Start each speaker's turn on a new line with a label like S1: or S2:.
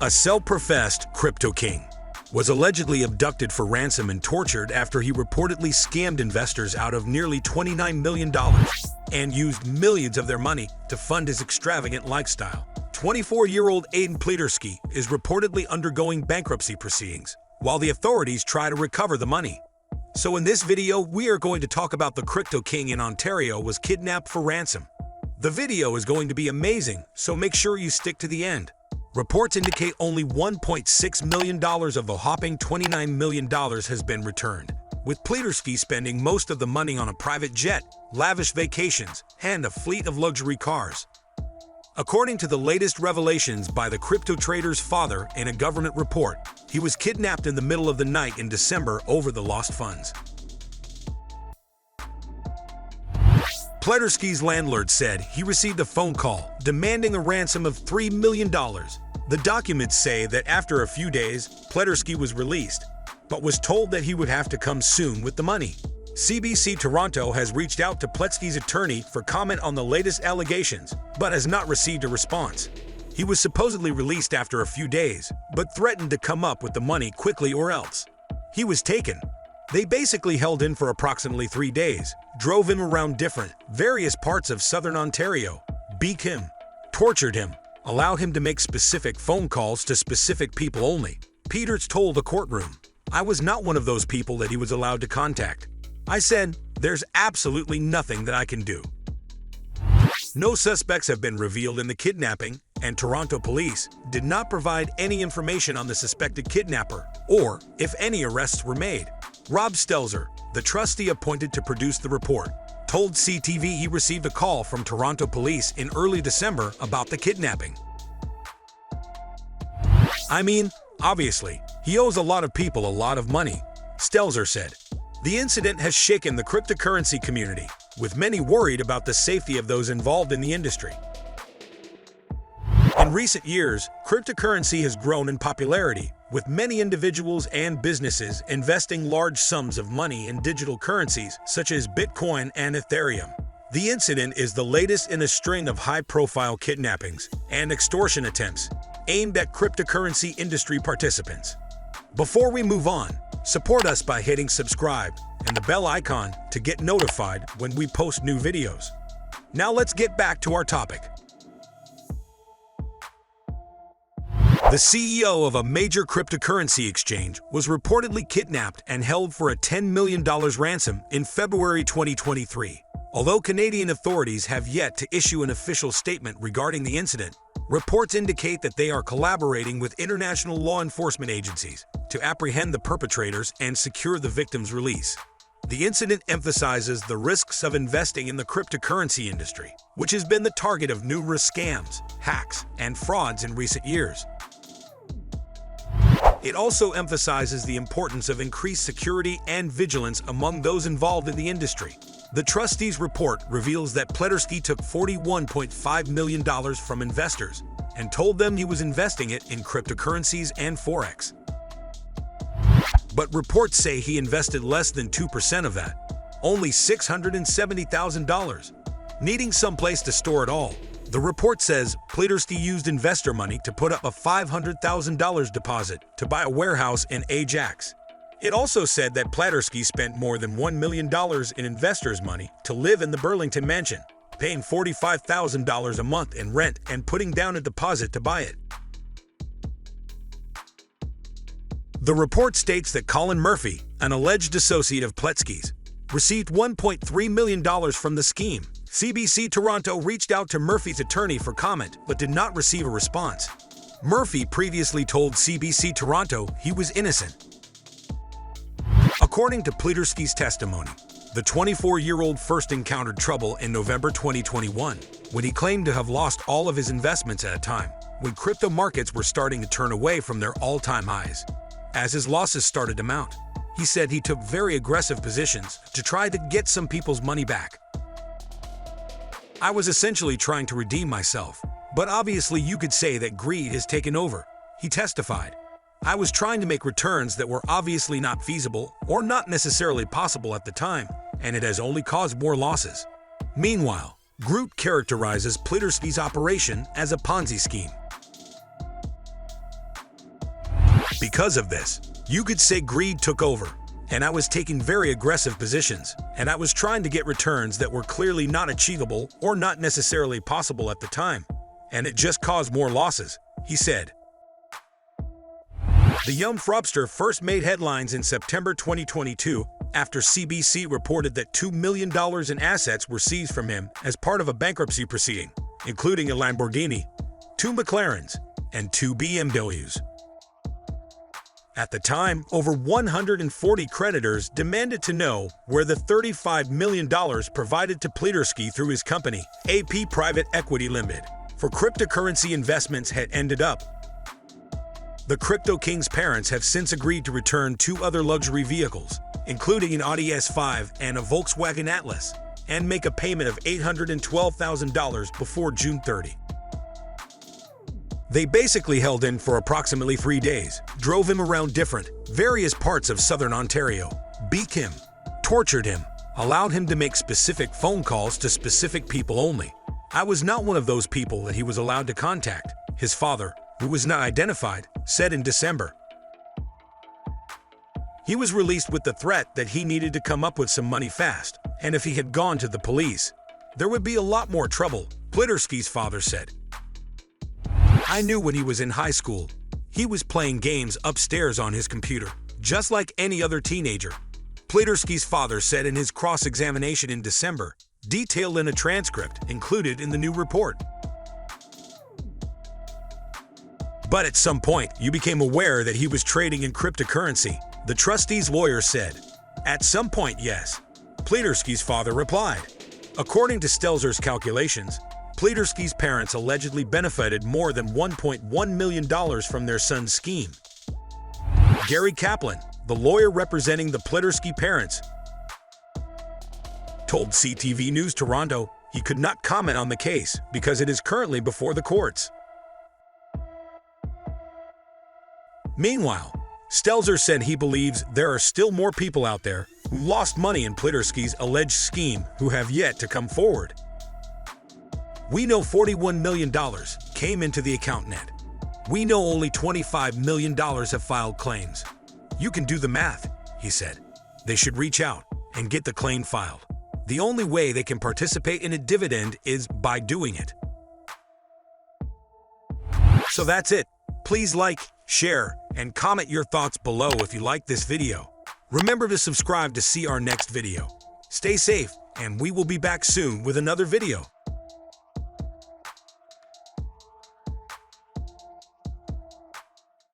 S1: A self-professed crypto king was allegedly abducted for ransom and tortured after he reportedly scammed investors out of nearly $29 million and used millions of their money to fund his extravagant lifestyle. 24-year-old Pleterski is reportedly undergoing bankruptcy proceedings, while the authorities try to recover the money. So in this video, we are going to talk about the crypto king in Ontario was kidnapped for ransom. The video is going to be amazing, so make sure you stick to the end. Reports indicate only $1.6 million of the whopping $29 million has been returned, with Pleterski spending most of the money on a private jet, lavish vacations, and a fleet of luxury cars. According to the latest revelations by the crypto trader's father in a government report, he was kidnapped in the middle of the night in December over the lost funds. Pleterski's landlord said he received a phone call demanding a ransom of $3 million. The documents say that after a few days, Pleterski was released, but was told that he would have to come soon with the money. CBC Toronto has reached out to Pleterski's attorney for comment on the latest allegations, but has not received a response. He was supposedly released after a few days, but threatened to come up with the money quickly or else. He was taken. They basically held him for approximately 3 days, drove him around various parts of southern Ontario, beat him, tortured him, allowed him to make specific phone calls to specific people only. Peters told the courtroom, "I was not one of those people that he was allowed to contact. I said, there's absolutely nothing that I can do." No suspects have been revealed in the kidnapping, and Toronto police did not provide any information on the suspected kidnapper or if any arrests were made. Rob Stelzer, the trustee appointed to produce the report, told CTV he received a call from Toronto police in early December about the kidnapping. "I mean, obviously, he owes a lot of people a lot of money," Stelzer said. The incident has shaken the cryptocurrency community, with many worried about the safety of those involved in the industry. In recent years, cryptocurrency has grown in popularity, with many individuals and businesses investing large sums of money in digital currencies such as Bitcoin and Ethereum. The incident is the latest in a string of high-profile kidnappings and extortion attempts aimed at cryptocurrency industry participants. Before we move on, support us by hitting subscribe and the bell icon to get notified when we post new videos. Now let's get back to our topic. The CEO of a major cryptocurrency exchange was reportedly kidnapped and held for a $10 million ransom in February 2023. Although Canadian authorities have yet to issue an official statement regarding the incident, reports indicate that they are collaborating with international law enforcement agencies to apprehend the perpetrators and secure the victim's release. The incident emphasizes the risks of investing in the cryptocurrency industry, which has been the target of numerous scams, hacks, and frauds in recent years. It also emphasizes the importance of increased security and vigilance among those involved in the industry. The trustee's report reveals that Pleterski took $41.5 million from investors and told them he was investing it in cryptocurrencies and Forex. But reports say he invested less than 2% of that, only $670,000, needing some place to store it all. The report says Pleterski used investor money to put up a $500,000 deposit to buy a warehouse in Ajax. It also said that Pleterski spent more than $1 million in investors' money to live in the Burlington mansion, paying $45,000 a month in rent and putting down a deposit to buy it. The report states that Colin Murphy, an alleged associate of Pleterski's, received $1.3 million from the scheme. CBC Toronto reached out to Murphy's attorney for comment but did not receive a response. Murphy previously told CBC Toronto he was innocent. According to Pleterski's testimony, the 24-year-old first encountered trouble in November 2021 when he claimed to have lost all of his investments at a time when crypto markets were starting to turn away from their all-time highs. As his losses started to mount, he said he took very aggressive positions to try to get some people's money back. "I was essentially trying to redeem myself, but obviously you could say that greed has taken over," he testified. "I was trying to make returns that were obviously not feasible or not necessarily possible at the time, and it has only caused more losses." Meanwhile, Groot characterizes Pleterski's operation as a Ponzi scheme. Because of this, you could say greed took over, and I was taking very aggressive positions, and I was trying to get returns that were clearly not achievable or not necessarily possible at the time, and it just caused more losses, he said. The young fraudster first made headlines in September 2022 after CBC reported that $2 million in assets were seized from him as part of a bankruptcy proceeding, including a Lamborghini, 2 McLarens, and 2 BMWs. At the time, over 140 creditors demanded to know where the $35 million provided to Pleterski through his company, AP Private Equity Limited, for cryptocurrency investments had ended up. The Crypto King's parents have since agreed to return 2 other luxury vehicles, including an Audi S5 and a Volkswagen Atlas, and make a payment of $812,000 before June 30. They basically held him for approximately 3 days, drove him around various parts of southern Ontario, beat him, tortured him, allowed him to make specific phone calls to specific people only. I was not one of those people that he was allowed to contact, his father, who was not identified, said in December. He was released with the threat that he needed to come up with some money fast, and if he had gone to the police, there would be a lot more trouble, Pleterski's father said. I knew when he was in high school, he was playing games upstairs on his computer, just like any other teenager, Pleterski's father said in his cross-examination in December, detailed in a transcript included in the new report. But at some point, you became aware that he was trading in cryptocurrency, the trustee's lawyer said. At some point, yes, Pleterski's father replied. According to Stelzer's calculations, Pleterski's parents allegedly benefited more than $1.1 million from their son's scheme. Gary Kaplan, the lawyer representing the Pleterski parents, told CTV News Toronto he could not comment on the case because it is currently before the courts. Meanwhile, Stelzer said he believes there are still more people out there who lost money in Pleterski's alleged scheme who have yet to come forward. We know $41 million came into the account net. We know only $25 million have filed claims. You can do the math, he said. They should reach out and get the claim filed. The only way they can participate in a dividend is by doing it. So that's it. Please like, share, and comment your thoughts below if you like this video. Remember to subscribe to see our next video. Stay safe, and we will be back soon with another video.